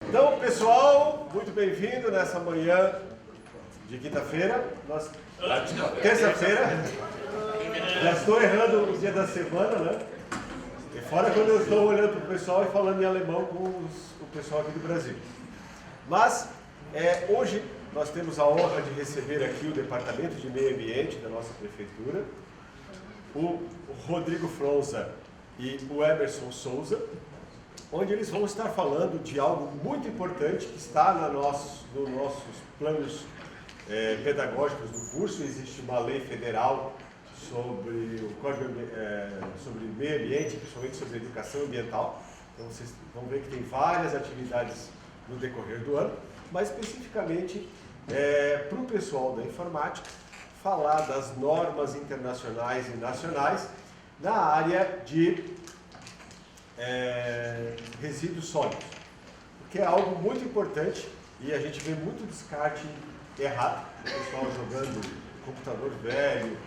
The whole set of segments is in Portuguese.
Então, pessoal, muito bem-vindo nessa manhã de quinta-feira. Terça-feira. Já estou errando o dia da semana, né? E fora quando eu estou olhando para o pessoal e falando em alemão com o pessoal aqui do Brasil. Mas, hoje nós temos a honra de receber aqui o Departamento de Meio Ambiente da nossa Prefeitura, o Rodrigo Fronza e o Emerson Souza, onde eles vão estar falando de algo muito importante que está nos nossos planos pedagógicos do curso. Existe uma lei federal sobre o Código sobre meio ambiente, principalmente sobre educação ambiental. Então vocês vão ver que tem várias atividades no decorrer do ano, mas especificamente para o pessoal da informática falar das normas internacionais e nacionais na área de resíduos sólidos, porque é algo muito importante e a gente vê muito descarte errado, o pessoal jogando computador velho.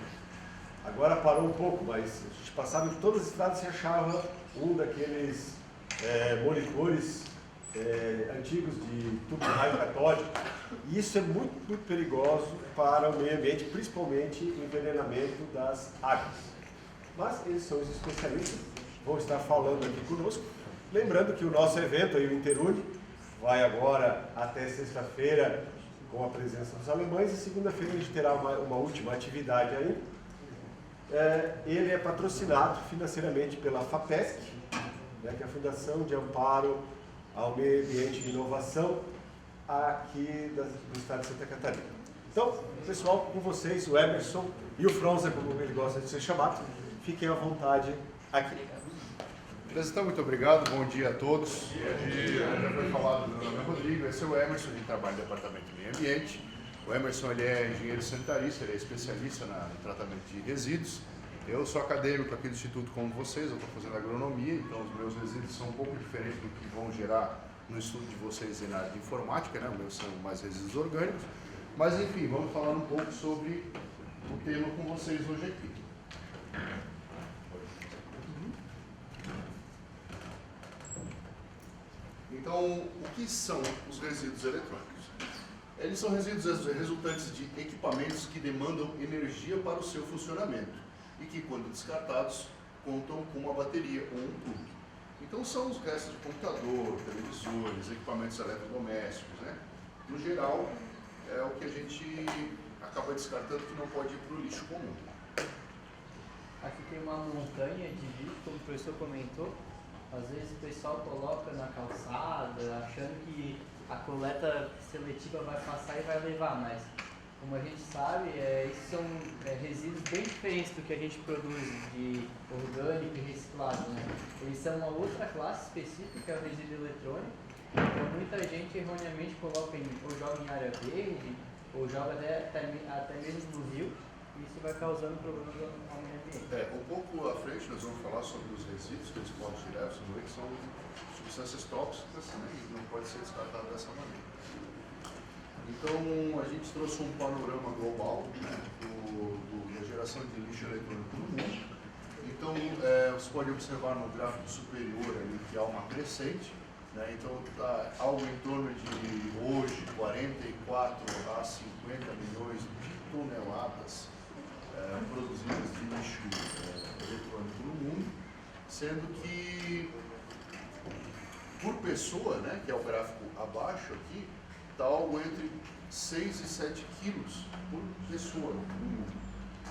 Agora parou um pouco, mas a gente passava em todas as estradas e achava um daqueles monitores antigos de tubo de raio catódico, e isso é muito, muito perigoso para o meio ambiente, principalmente o envenenamento das águas. Mas eles são os especialistas, vão estar falando aqui conosco. Lembrando que o nosso evento, aí, o Interune, vai agora até sexta-feira com a presença dos alemães, e segunda-feira a gente terá uma última atividade aí. Ele é patrocinado financeiramente pela FAPESC, né, que é a Fundação de Amparo ao Meio Ambiente e Inovação aqui do estado de Santa Catarina. Então, pessoal, com vocês, o Emerson e o Fronza, como ele gosta de ser chamado, fiquem à vontade aqui. Então, muito obrigado, bom dia a todos. Já foi falado, meu nome é Rodrigo, esse é o Emerson, de trabalho no Departamento de Meio Ambiente. O Emerson ele é engenheiro sanitarista, ele é especialista no tratamento de resíduos. Eu sou acadêmico aqui do Instituto como vocês, eu estou fazendo agronomia, então os meus resíduos são um pouco diferentes do que vão gerar no estudo de vocês na área de informática, né? Os meus são mais resíduos orgânicos. Mas enfim, vamos falar um pouco sobre o tema com vocês hoje aqui. Então, o que são os resíduos eletrônicos? Eles são resíduos resultantes de equipamentos que demandam energia para o seu funcionamento e que, quando descartados, contam com uma bateria ou um plugue. Então, são os restos de computador, televisores, equipamentos eletrodomésticos, né? No geral, é o que a gente acaba descartando que não pode ir para o lixo comum. Aqui tem uma montanha de lixo, como o professor comentou. Às vezes o pessoal coloca na calçada, achando que a coleta seletiva vai passar e vai levar, mas como a gente sabe, esses são resíduos bem diferentes do que a gente produz de orgânico e reciclado, né? Eles são uma outra classe específica, que é o resíduo eletrônico. Então muita gente erroneamente coloca ou joga em área verde, ou joga até mesmo no rio, e isso vai causando problemas ao meio ambiente. Um pouco à frente nós vamos falar sobre os resíduos que eles podem tirar, que são substâncias tóxicas, né, e não pode ser descartado dessa maneira. Então a gente trouxe um panorama global, né, da geração de lixo eletrônico no mundo. Então você pode observar no gráfico superior ali que há uma crescente, né, então está algo em torno de hoje 44 a 50 milhões de toneladas produzidas de lixo eletrônico no mundo, sendo que por pessoa, né, que é o gráfico abaixo aqui, está algo entre 6 e 7 quilos por pessoa no mundo.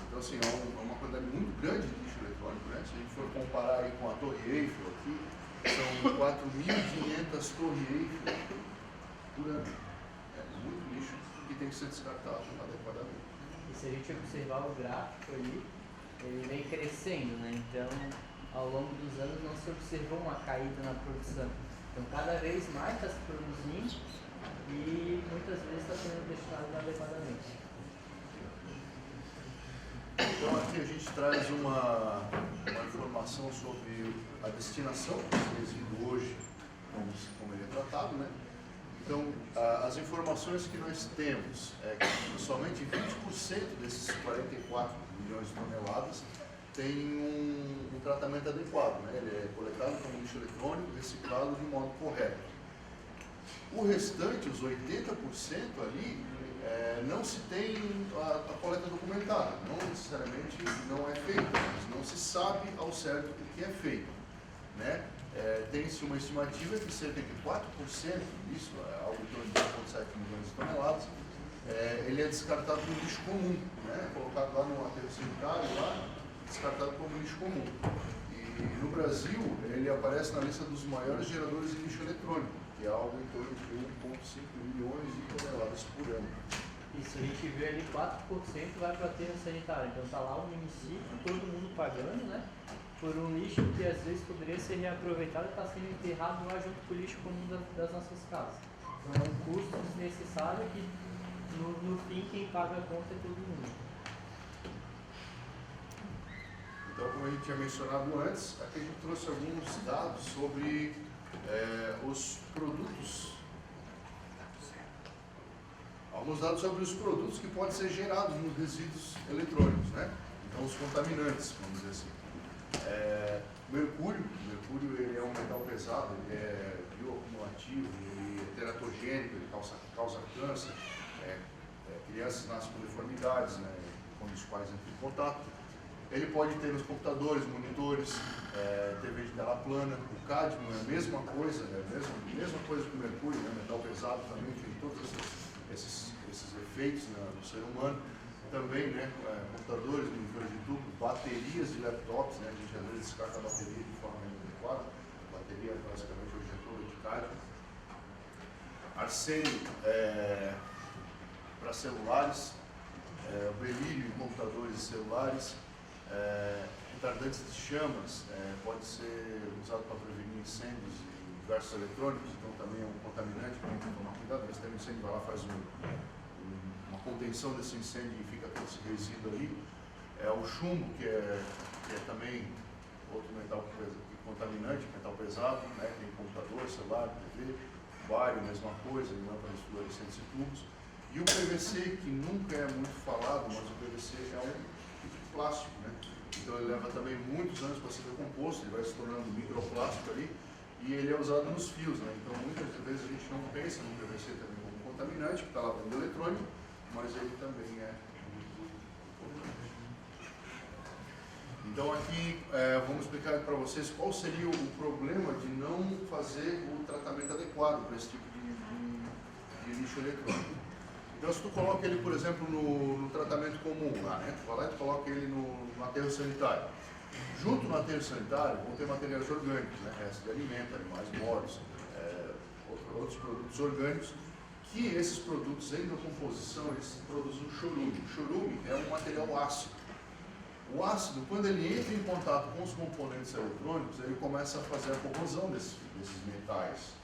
Então, assim, é uma quantidade muito grande de lixo eletrônico, né? Se a gente for comparar aí com a Torre Eiffel aqui, são 4.500 Torre Eiffel por ano. É muito lixo que tem que ser descartado adequadamente. E se a gente observar o gráfico ali, ele vem crescendo, né? Então, ao longo dos anos não se observou uma caída na produção. Então, cada vez mais está se produzindo e muitas vezes está sendo destinado inadequadamente. Então, aqui a gente traz uma informação sobre a destinação desse resíduo hoje, como ele é tratado, né? Então, as informações que nós temos é que somente 20% desses 44 milhões de toneladas tem um tratamento adequado, né? Ele é coletado como lixo eletrônico, reciclado de modo correto. O restante, os 80% ali, não se tem a coleta documentada, não necessariamente não é feita, mas não se sabe ao certo o que é feito, né? Tem-se uma estimativa que cerca de 4% disso, algo em torno de 1,7 milhões de toneladas, ele é descartado como lixo comum, né? Colocado lá no aterro sanitário, lá, descartado como lixo comum. E no Brasil, ele aparece na lista dos maiores geradores de lixo eletrônico, que é algo em torno de 1,5 milhões de toneladas por ano. Isso, a gente vê ali 4% vai para aterro sanitário. Então está lá o município, todo mundo pagando, né? Por um lixo que às vezes poderia ser reaproveitado e está sendo enterrado lá junto com o lixo comum das nossas casas. Então é um custo desnecessário que no fim quem paga a conta é todo mundo. Então, como a gente tinha mencionado antes, aqui a gente trouxe alguns dados sobre os produtos. Alguns dados sobre os produtos que podem ser gerados nos resíduos eletrônicos, né? Então, os contaminantes, vamos dizer assim. Mercúrio ele é um metal pesado, ele é bioacumulativo, ele é teratogênico, ele causa câncer, crianças nascem com deformidades, né, com os quais entram em contato. Ele pode ter nos computadores, monitores, TV de tela plana. O cádmio é a mesma coisa, né, mesma coisa que o mercúrio, né, metal pesado também tem todos esses efeitos, né, no ser humano. Também, né, computadores, monitores de tubo, baterias de laptops, né, a gente às vezes descarta a bateria de forma inadequada. A bateria basicamente hoje é toda de cádmio. Arsênio para celulares, berílio em computadores e celulares, retardantes de chamas, pode ser usado para prevenir incêndios e diversos eletrônicos, então também é um contaminante, tem que tomar cuidado, mas tem um incêndio, vai lá, faz uma contenção desse incêndio e fica todo esse resíduo ali. O chumbo, que é também outro metal contaminante, metal pesado, né, tem computador, celular, TV, bário, mesma coisa, lâmpadas fluorescentes e tubos. E o PVC, que nunca é muito falado, mas o PVC é um tipo de plástico, né? Então ele leva também muitos anos para ser decomposto, ele vai se tornando microplástico ali, e ele é usado nos fios, né? Então muitas vezes a gente não pensa no PVC também como contaminante, que está lá dentro do eletrônico, mas ele também é muito importante. Então aqui vamos explicar para vocês qual seria o problema de não fazer o tratamento adequado para esse tipo de lixo eletrônico. Então, se tu coloca ele, por exemplo, no tratamento comum, lá, né? Tu vai lá e coloca ele no aterro sanitário. Junto no aterro sanitário vão ter materiais orgânicos, né? Restos de alimento, animais mortos, outros produtos orgânicos, que esses produtos em decomposição, eles produzem chorume. O chorume é um material ácido. O ácido, quando ele entra em contato com os componentes eletrônicos, ele começa a fazer a corrosão desses metais.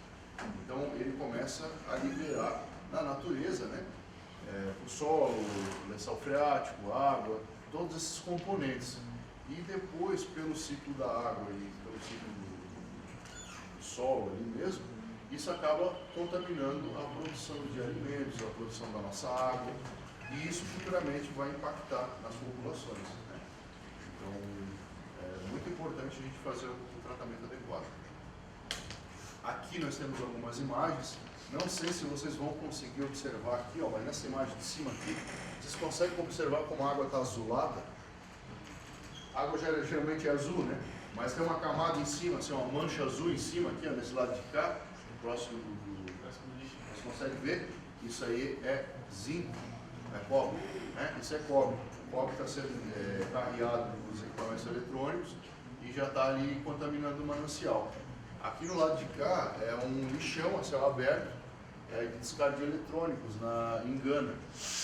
Então, ele começa a liberar na natureza, né? O solo, o lençol freático, a água, todos esses componentes. E depois, pelo ciclo da água e pelo ciclo do solo ali mesmo, isso acaba contaminando a produção de alimentos, a produção da nossa água, e isso futuramente vai impactar nas populações, né? Então, é muito importante a gente fazer o tratamento adequado. Aqui nós temos algumas imagens. Não sei se vocês vão conseguir observar aqui, ó, mas nessa imagem de cima aqui, vocês conseguem observar como a água está azulada. A água geralmente é azul, né? Mas tem uma camada em cima, assim, uma mancha azul em cima aqui, ó, nesse lado de cá, próximo do lixo. Vocês conseguem ver? Isso aí é zinco, é cobre, né? Isso é cobre. O cobre está sendo carreado nos equipamentos eletrônicos e já está ali contaminando o manancial. Aqui no lado de cá é um lixão a céu aberto, de descarte de eletrônicos em Gana.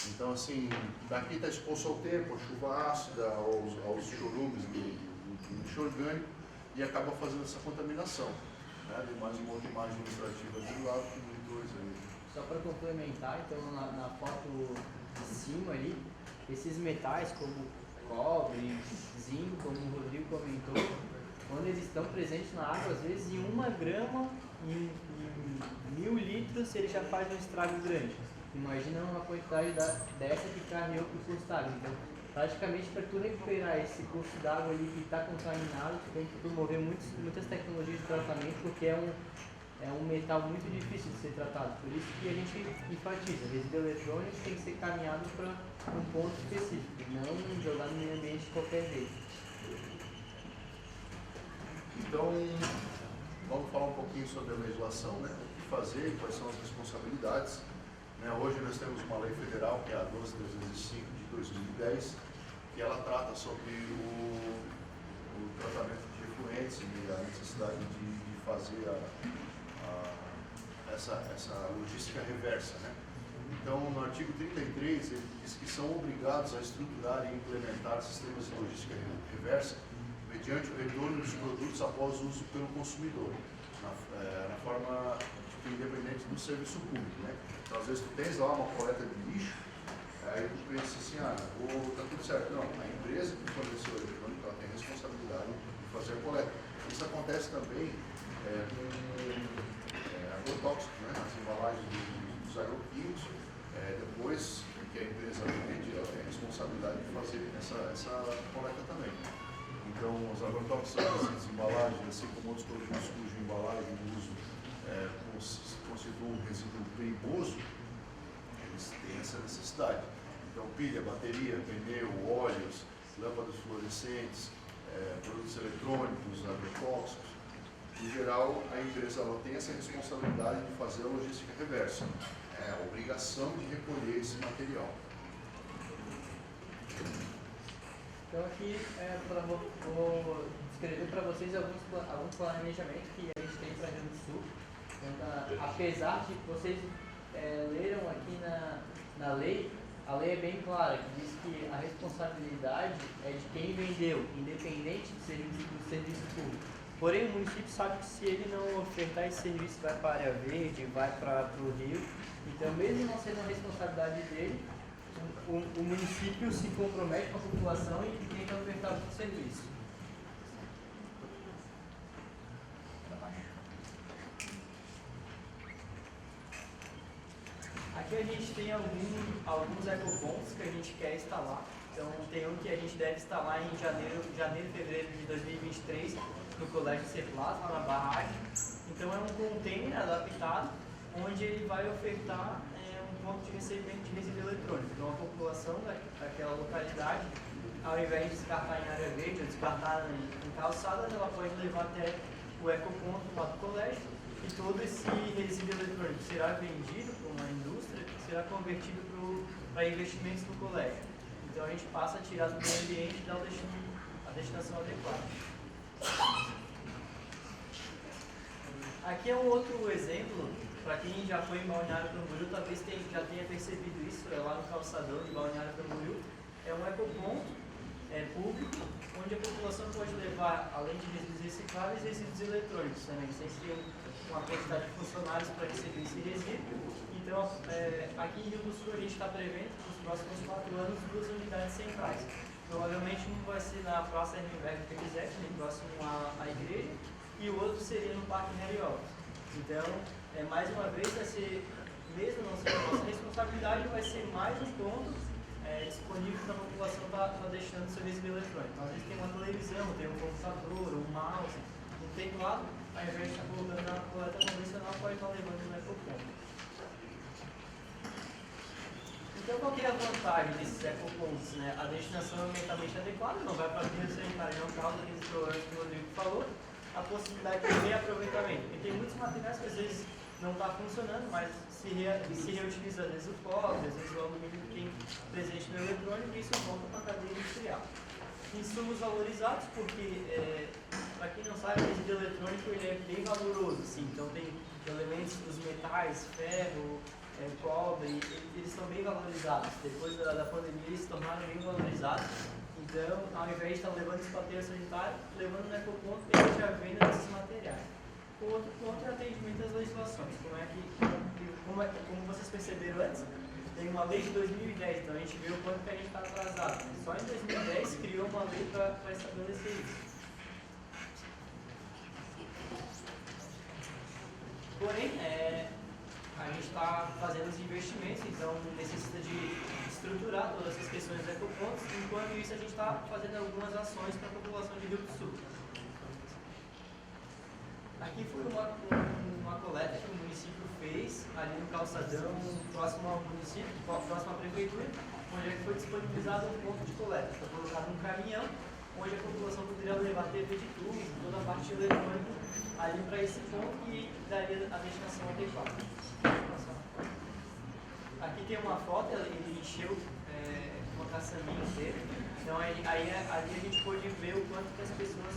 Então, assim, daqui está exposto ao tempo, à chuva ácida, aos chorumes do lixo orgânico, e acaba fazendo essa contaminação. Né? Tem mais uma outra imagem ilustrativa ali do lado com monitores aí. Só para complementar, então, na foto de cima ali, esses metais como cobre, zinco, como o Rodrigo comentou, quando eles estão presentes na água, às vezes em 1 grama, em 1000 litros, ele já faz um estrago grande. Imagina uma quantidade dessa que carregou para o custo d'água. Então, praticamente, para tu recuperar esse curso d'água ali que está contaminado, tu tem que promover muitas tecnologias de tratamento, porque é é um metal muito difícil de ser tratado. Por isso que a gente enfatiza, resíduo eletrônico tem que ser caminhado para um ponto específico, e não jogar no meio ambiente de qualquer jeito. Então, vamos falar um pouquinho sobre a legislação, né? O que fazer, quais são as responsabilidades. Né? Hoje nós temos uma lei federal, que é a 12.305 de 2010, que ela trata sobre o tratamento de efluentes e a necessidade de fazer essa logística reversa. Né? Então, no artigo 33, ele diz que são obrigados a estruturar e implementar sistemas de logística reversa mediante o retorno dos produtos após uso pelo consumidor, na forma independente do serviço público. Né? Então, às vezes, tu tens lá uma coleta de lixo, aí tu pensa assim, tá tudo certo. Não, a empresa que forneceu o eletrônico, ela tem a responsabilidade de fazer a coleta. Isso acontece também com agrotóxicos, né? As embalagens dos agroquímicos, depois que a empresa vende, ela tem a responsabilidade de fazer essa coleta também. Então, os agrotóxicos são as embalagens, assim como outros produtos cuja embalagem de uso constitui um resíduo perigoso, eles têm essa necessidade. Então, pilha, bateria, pneu, óleos, lâmpadas fluorescentes, produtos eletrônicos, agrotóxicos. Em geral, a empresa ela tem essa responsabilidade de fazer a logística reversa. É a obrigação de recolher esse material. Então aqui vou descrever para vocês alguns planejamentos que a gente tem para Rio do Sul. Então, apesar de vocês leram aqui na lei, a lei é bem clara, que diz que a responsabilidade é de quem vendeu, independente do serviço público. Porém, o município sabe que se ele não ofertar esse serviço, vai para a área verde, vai para o rio. Então, mesmo não sendo a responsabilidade dele, o município se compromete com a população e tenta ofertar o serviço. Aqui a gente tem alguns ecopontos que a gente quer instalar. Então, tem um que a gente deve instalar em janeiro e fevereiro de 2023 no Colégio Ceplas, lá na barragem. Então, é um container adaptado, onde ele vai ofertar um ponto de recebimento de resíduo eletrônico. Então, a população daquela localidade, ao invés de descartar em área verde ou descartar em calçadas, ela pode levar até o ecoponto lá do colégio, e todo esse resíduo eletrônico será vendido para uma indústria que será convertido para investimentos no colégio. Então, a gente passa a tirar do meio ambiente e dar a destinação adequada. Aqui é um outro exemplo, para quem já foi em Balneário Camboriú, talvez já tenha percebido isso, lá no calçadão de Balneário Camboriú. É um ecoponto público, onde a população pode levar, além de resíduos recicláveis, resíduos eletrônicos também. Vocês têm uma quantidade de funcionários para receber esse resíduo. Então, aqui em Rio do Sul, a gente está prevendo, nos próximos 4 anos, 2 unidades centrais. Provavelmente um vai ser na Praça Hermenberg Felizete, próximo à igreja, e o outro seria no Parque Heliópolis. Então, mais uma vez, vai ser, mesmo não sendo a nossa responsabilidade, vai ser mais um ponto disponível para a população estar destinando seu resíduo eletrônico. Às vezes tem uma televisão, tem um computador, um mouse, um teclado, ao invés de estar colocando na coleta convencional, pode estar levando no ecoponto. Então, qual que é a vantagem desses ecopontos? Né? A destinação é ambientalmente adequada, não vai para a rede sanitária, não causa aqueles problemas que o Rodrigo falou. A possibilidade de reaproveitamento, porque tem muitos materiais que às vezes não está funcionando, mas se reutiliza às vezes o cobre, às vezes o alumínio que tem presente no eletrônico, e isso volta para a cadeia industrial. Insumos valorizados, porque, para quem não sabe, o resíduo eletrônico ele é bem valoroso, assim, então tem elementos dos metais, ferro, cobre, eles são bem valorizados. Depois da pandemia eles se tornaram bem valorizados. Então, ao invés de estar levando isso para a aterro sanitário, levando no ecoponto e a gente já venda desses materiais. O outro ponto é o atendimento às legislações. Como vocês perceberam antes, tem uma lei de 2010, então a gente vê o quanto que a gente está atrasado. Só em 2010 criou uma lei para estabelecer isso. Porém, a gente está fazendo os investimentos, então necessita de estruturar todas essas questões dos ecopontos. Enquanto isso, a gente está fazendo algumas ações para a população de Rio do Sul. Aqui foi uma uma coleta que o município fez ali no calçadão próximo ao município, próximo à prefeitura, onde é que foi disponibilizado um ponto de coleta. Foi colocado um caminhão, onde a população poderia levar TV de tubo, toda a parte eletrônica ali para esse ponto e daria a destinação adequada. Aqui tem uma foto, ele encheu uma caçambinha inteira. Então ali a gente pode ver o quanto que as pessoas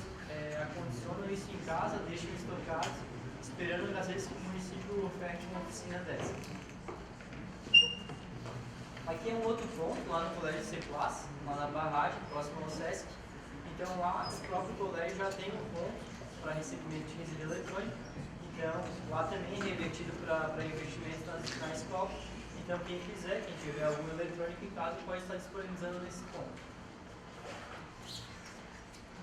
acondicionam isso em casa, deixam estocados, esperando às vezes que o município oferte uma oficina dessa. Aqui é um outro ponto, lá no Colégio C-Plus, lá na barragem, próximo ao SESC. Então lá o próprio colégio já tem um ponto para recebimento de resíduo eletrônico. Então lá também é revertido para investimento na escola. Então quem quiser, quem tiver algum eletrônico em casa, pode estar disponibilizando nesse ponto.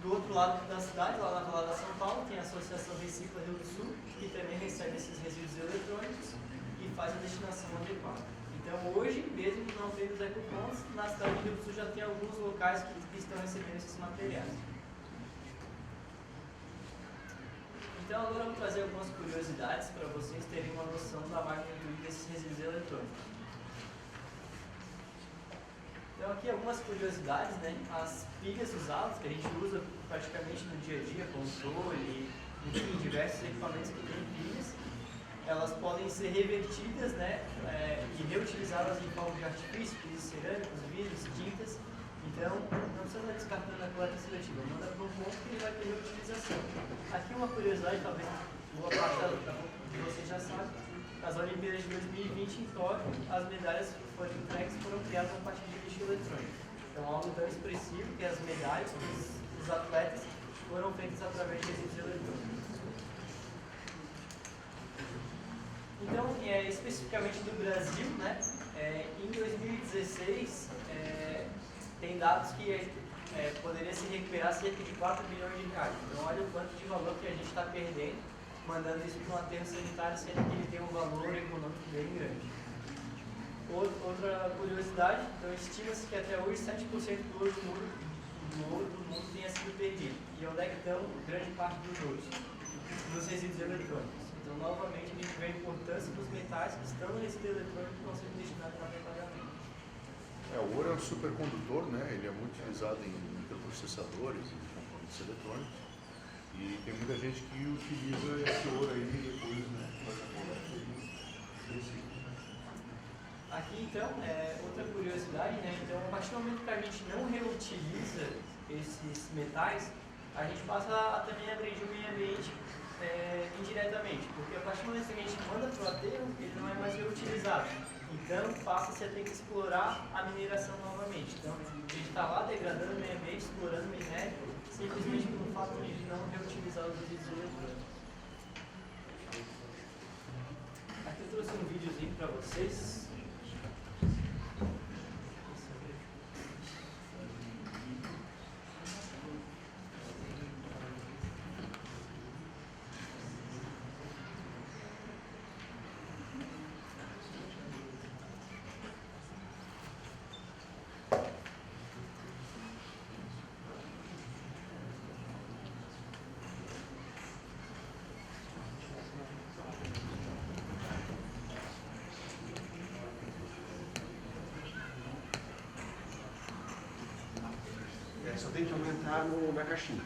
Do outro lado da cidade, lá na Rua da São Paulo, tem a Associação Recicla Rio do Sul, que também recebe esses resíduos eletrônicos e faz a destinação adequada. Então hoje, mesmo não tendo os ecopontos, na cidade de Rio do Sul já tem alguns locais que estão recebendo esses materiais. Então agora eu vou trazer algumas curiosidades para vocês terem uma noção da magnitude desses resíduos eletrônicos. Então aqui algumas curiosidades, né? As pilhas usadas, que a gente usa praticamente no dia a dia, controle, enfim, diversos equipamentos que têm pilhas, elas podem ser revertidas, né? E reutilizadas em fogos de artifício, pisos cerâmicos, vidros, tintas. Então não precisa estar descartando a coleta seletiva, manda para um ponto que ele vai ter reutilização. Aqui uma curiosidade, talvez boa parte de vocês já sabem. Nas Olimpíadas de 2020 em Tóquio, as medalhas que foram entregues foram criadas a partir de lixo eletrônico. Então, algo tão expressivo que as medalhas dos atletas foram feitas através de resíduos eletrônicos. Então, especificamente do Brasil, né, em 2016, tem dados que poderia se recuperar cerca de 4 bilhões de reais. Então, olha o quanto de valor que a gente está perdendo mandando isso para um aterro sanitário, sendo que ele tem um valor econômico bem grande. Outra curiosidade, então estima-se que até hoje 7% do ouro do mundo tenha sido perdido. E onde é que estão grande parte dos ouros? Nos resíduos eletrônicos. Então, novamente, a gente vê a importância dos metais que estão no resíduo eletrônico que estão sendo destinados para pagamento. O ouro é um supercondutor, né? Ele é muito utilizado em microprocessadores e componentes eletrônicos. E tem muita gente que utiliza esse ouro aí depois, né? Aqui então, outra curiosidade, né? Então, a partir do momento que a gente não reutiliza esses metais, a gente passa a também agredir o meio ambiente indiretamente, porque a partir do momento que a gente manda para o aterro, ele não é mais reutilizado. Então, passa-se a ter que explorar a mineração novamente. Então, a gente está lá degradando o meio ambiente, explorando o minério, simplesmente pelo fato de não reutilizar os resíduos eletrônicos. Aqui eu trouxe um videozinho para vocês. Só tem que aumentar na caixinha.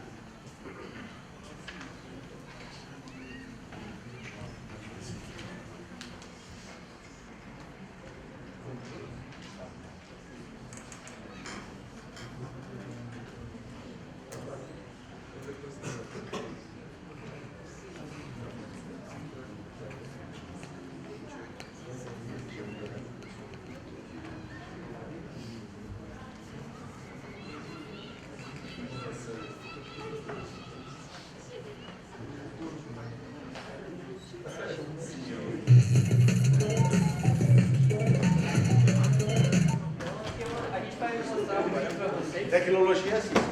Tecnologia é assim, tem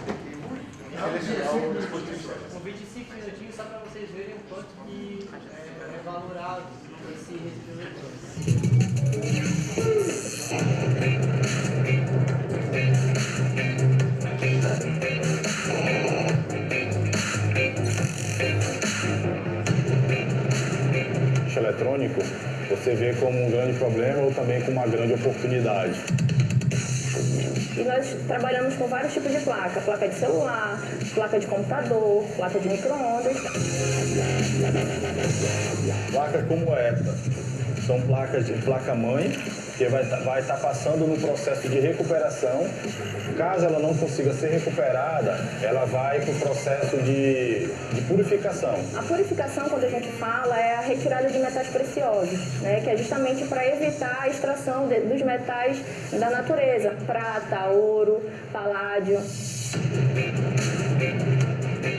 que selecionar o dispositivo. Um vídeo de 5 minutinhos só para vocês verem o quanto que é valorado esse resíduo eletrônico. eletrônico, você vê como um grande problema ou também como uma grande oportunidade? E nós trabalhamos com vários tipos de placa. Placa de celular, placa de computador, placa de micro-ondas. Placa como essa, são placas de placa-mãe, que vai estar passando no processo de recuperação. Caso ela não consiga ser recuperada, ela vai para o processo de purificação. A purificação, quando a gente fala, é a retirada de metais preciosos, né? Que é justamente para evitar a extração dos metais da natureza, prata, ouro, paládio.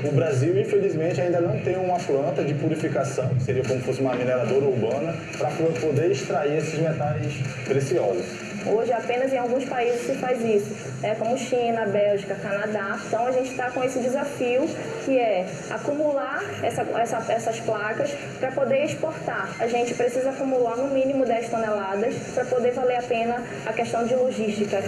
O Brasil, infelizmente, ainda não tem uma planta de purificação, que seria como se fosse uma mineradora urbana, para poder extrair esses metais preciosos. Hoje, apenas em alguns países se faz isso, como China, Bélgica, Canadá. Então, a gente está com esse desafio, que é acumular essas placas para poder exportar. A gente precisa acumular no mínimo 10 toneladas para poder valer a pena a questão de logística.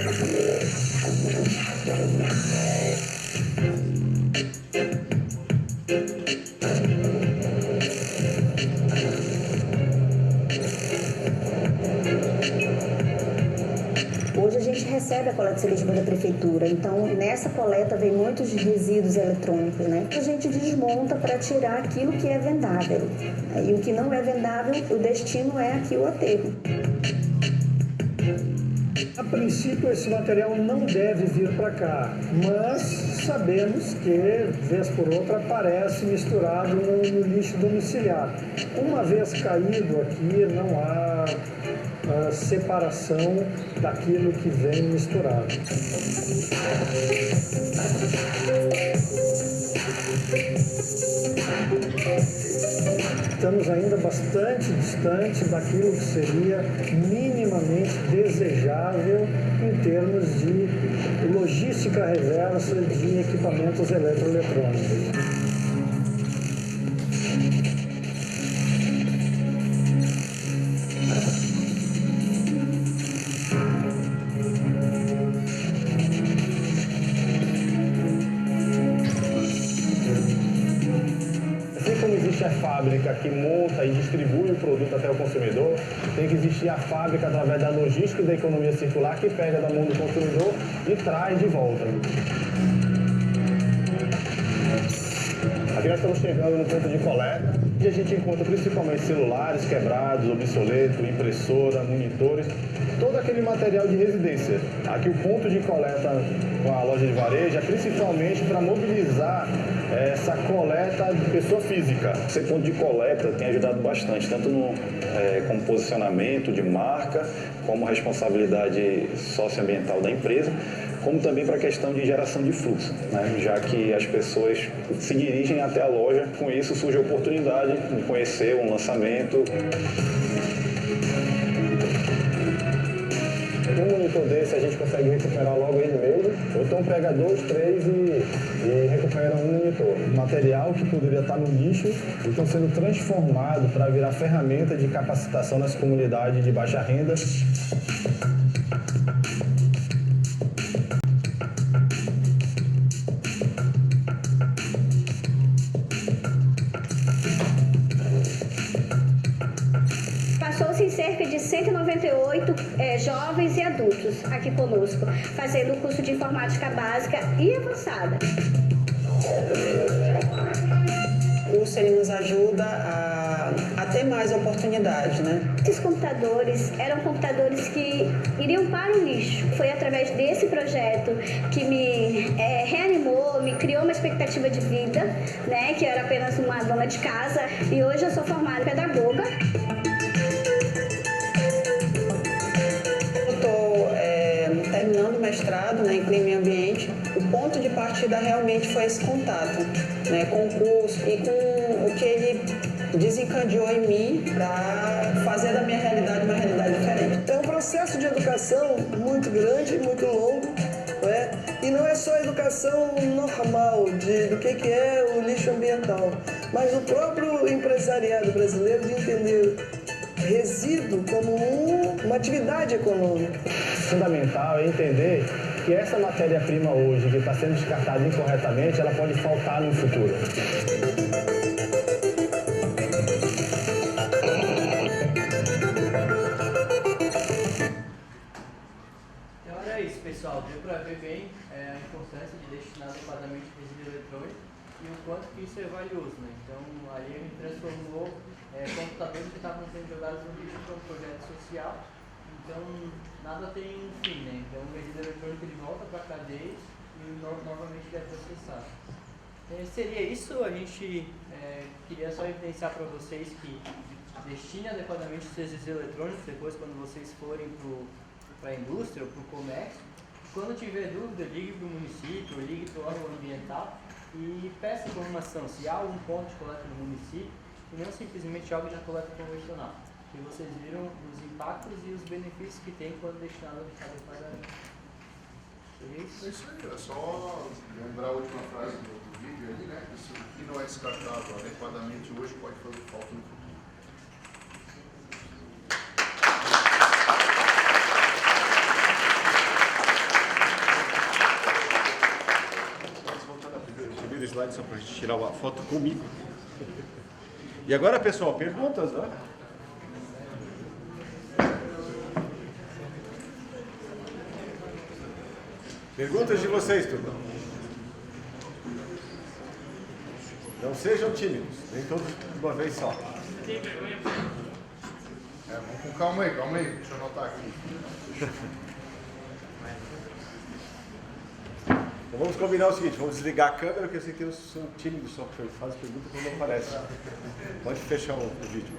Hoje a gente recebe a coleta seletiva da prefeitura, então nessa coleta vem muitos resíduos eletrônicos, né? A gente desmonta para tirar aquilo que é vendável. E o que não é vendável, o destino é aqui o aterro. A princípio, esse material não deve vir para cá, mas sabemos que, vez por outra, aparece misturado no lixo domiciliar. Uma vez caído aqui, não há separação daquilo que vem misturado. Estamos ainda bastante distante daquilo que seria minimamente desejável em termos de logística reversa de equipamentos eletroeletrônicos. A fábrica que monta e distribui o produto até o consumidor, tem que existir a fábrica através da logística e da economia circular que pega da mão do consumidor e traz de volta. Aqui nós estamos chegando no ponto de coleta e a gente encontra principalmente celulares quebrados, obsoletos, impressora, monitores, todo aquele material de residência. Aqui o ponto de coleta com a loja de varejo é principalmente para mobilizar essa coleta de pessoa física. Esse ponto de coleta tem ajudado bastante, tanto como posicionamento de marca, como responsabilidade socioambiental da empresa, como também para a questão de geração de fluxo, né? Já que as pessoas se dirigem até a loja, com isso surge a oportunidade de conhecer um lançamento. Um monitor desse a gente consegue recuperar logo ele mesmo, ou então pega 2, 3 e recupera um monitor. Material que poderia estar no lixo e estão sendo transformado para virar ferramenta de capacitação nas comunidades de baixa renda. Passou-se cerca de 198 jovens e adultos aqui conosco, fazendo o curso de informática básica e avançada. O curso ele nos ajuda a ter mais oportunidades, né? Esses computadores eram computadores que iriam para o lixo. Foi através desse projeto que me reanimou, me criou uma expectativa de vida, né? Que eu era apenas uma dona de casa e hoje eu sou formada pedagoga. Terminando o mestrado, né, em clima e ambiente, o ponto de partida realmente foi esse contato, né, com o curso e com o que ele desencadeou em mim para fazer da minha realidade uma realidade diferente. É um processo de educação muito grande, muito longo, né? E não é só a educação normal do que é o lixo ambiental, mas o próprio empresariado brasileiro de entender resíduo como uma atividade econômica. Fundamental é entender que essa matéria-prima hoje, que está sendo descartada incorretamente, ela pode faltar no futuro. deu para ver bem a importância de destinar adequadamente o resíduo eletrônico e o quanto que isso é valioso, né? Então, ali a gente transformou computadores que estavam sendo jogados no lixo para um projeto social. Então, nada tem um fim, né? Então, o resíduo eletrônico ele volta para a cadeia e novamente ele é processado. Seria isso. A gente queria só evidenciar para vocês que destine adequadamente os resíduos eletrônicos depois quando vocês forem para a indústria ou para o comércio. Quando tiver dúvida, ligue para o município, ligue para o órgão ambiental e peça informação se há algum ponto de coleta no município e não simplesmente jogue na coleta convencional. E vocês viram os impactos e os benefícios que tem quando destinado adequadamente. É isso aí, é só lembrar a última frase do vídeo ali, né? Isso que não é descartável adequadamente hoje pode fazer falta no futuro. Primeiro slide só para a gente tirar uma foto comigo. E agora, pessoal, perguntas, né? Perguntas de vocês, turma. Não sejam tímidos, nem todos de uma vez só. Vamos com calma aí, deixa eu anotar aqui. Então vamos combinar o seguinte, vamos desligar a câmera, porque eu sei que eu sou tímido só, porque eu faço pergunta quando não aparece. Pode fechar o vídeo.